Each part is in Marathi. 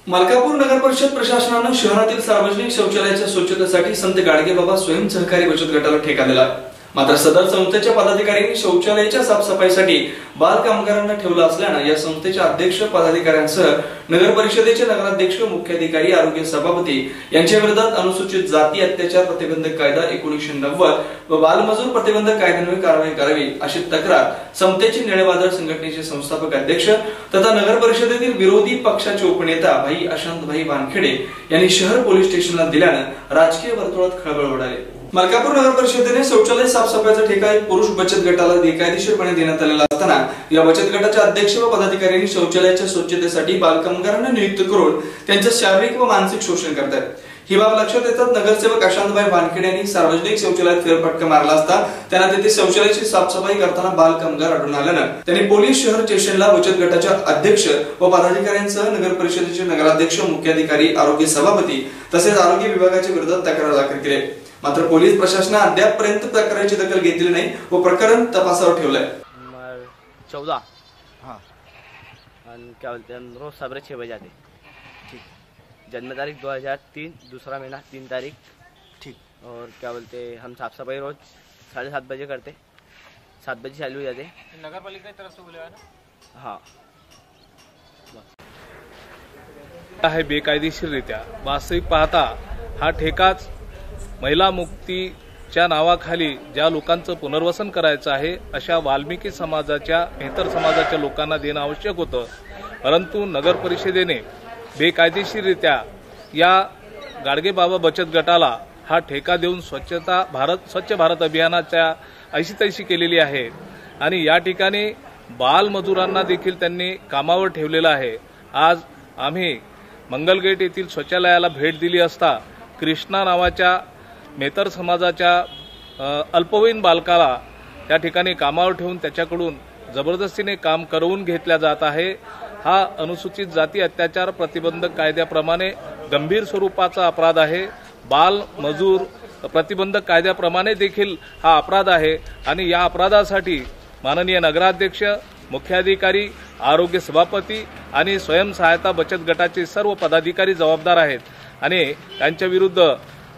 मलकापूर नगर परिषद प्रशासनाने शहरातील सार्वजनिक शौचालयाच्या स्वच्छतेसाठी संत गाडगेबाबा स्वयं सहकारी बचत गटाला ठेका दिला। मात्र सदर संस्थेच्या पदाधिकाऱ्यांनी शौचालयाच्या साफसफाईसाठी बाल कामगारांना ठेवलं असल्याने या संस्थेच्या अध्यक्ष पदाधिकाऱ्यांसह नगर परिषदेचे नगराध्यक्ष, मुख्याधिकारी, आरोग्य सभापती यांच्या विरोधात अनुसूचित जाती अत्याचार प्रतिबंधक कायदा 1990 व बालमजूर प्रतिबंधक कायद्यान्वये कारवाई करावी अशी तक्रार समतेचे निळेवादळ संघटनेचे संस्थापक अध्यक्ष तथा नगर परिषदेतील विरोधी पक्षाचे उपनेता भाई अशांत भाई वानखेडे यांनी शहर पोलीस स्टेशनला दिल्याने राजकीय वर्तुळात खळबळ उडाली। मलकापूर नगर परिषदेने शौचालय साफसफाईचा ठेका एक पुरुष बचत गटाला बेकायदेशीरपणे देण्यात आलेला असताना या बचत गटाच्या अध्यक्ष व पदाधिकाऱ्यांनी शौचालयाच्या स्वच्छतेसाठी बालकामगारांना नियुक्त करून त्यांचे शारीरिक व मानसिक शोषण करतात। ही बाब लक्षात येतात नगरसेवक अशांतभाई वानखेडे यांनी सार्वजनिक शौचालयात फेरफटका मारला असता त्यांना तेथे शौचालयाची साफसफाई करताना बाल कामगार आढळून आल्याने त्यांनी पोलीस शहर स्टेशनला बचत गटाच्या अध्यक्ष व पदाधिकाऱ्यांसह नगर परिषदेचे नगराध्यक्ष, मुख्याधिकारी, आरोग्य सभापती तसेच आरोग्य विभागाच्या विरोधात तक्रार दाखल केली। मात्र पोलीस प्रशासनाने अद्यापपर्यंत प्रकरणाची दखल घेतली नाही व प्रकरण तपासावर ठेवलंय। 14 हाँ और क्या बोलते हैं रोज सवेरे 6 बजे आते। ठीक। जन्म तारीख 2003 दूसरा महीना 3 तारीख। ठीक। और क्या बोलते हम साफ सफाई रोज 7:30 बजे करते, 7 बजे चालू हो जाते। नगर पालिका की तरफ से बोले ना। हाँ आहे बेकायदेशीररित्या वास्तविक पाहता हा ठेकाच महिला मुक्तीच्या नावाखाली ज्या लोकांचं पुनर्वसन करायचं आहे अशा वाल्मिकी समाजाच्या, मेहतर समाजाच्या लोकांना देणं आवश्यक होतं। परंतु नगर परिषदेने बेकायदेशीररित्या या गाडगेबाबा बचत गटाला हा ठेका देऊन स्वच्छ भारत अभियानाच्या ऐशीतैशी केलेली आहे आणि या ठिकाणी बालमजुरांना देखील त्यांनी कामावर ठेवलेलं आहे। आज आम्ही मंगलगेट येथील शौचालयाला भेट दिली असता कृष्णा नावाच्या मेहतर समाजाच्या अल्पवयीन बालकाला त्या ठिकाणी कामावर ठेवून त्याच्याकडून जबरदस्तीने काम करवून घेतल्या जात आहे। हा अनुसूचित जाती अत्याचार प्रतिबंधक कायद्याप्रमाणे गंभीर स्वरूपाचा अपराध आहे। बाल मजूर प्रतिबंधक कायद्याप्रमाणे देखील हा अपराध आहे आणि या अपराधासाठी माननीय नगराध्यक्ष, मुख्याधिकारी, आरोग्य सभापती आणि स्वयंसहायता बचत गटाचे सर्व पदाधिकारी जबाबदार आहेत आणि त्यांच्या विरुद्ध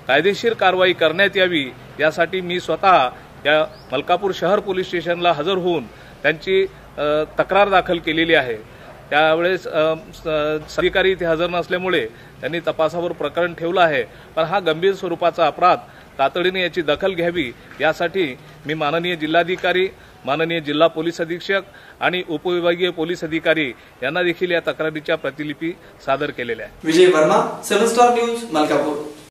कायदेशीर कारवाई करण्यात यावी यासाठी मी स्वतः या मलकापूर शहर पोलीस स्टेशनला हजर होऊन त्यांची तक्रार दाखल केलेली आहे। त्यावेळेस अधिकारी इथे हजर नसल्यामुळे त्यांनी तपासावर प्रकरण ठेवलं आहे, पण हा गंभीर स्वरूपाचा अपराध तातडीने याची दखल घ्यावी यासाठी मी माननीय जिल्हाधिकारी, माननीय जिल्हा पोलीस अधीक्षक आणि उपविभागीय पोलीस अधिकारी यांना देखील या तक्रारीच्या प्रतिलिपी सादर केलेल्या आहेत। विजय वर्मा, 7 स्टार न्यूज, मलकापूर।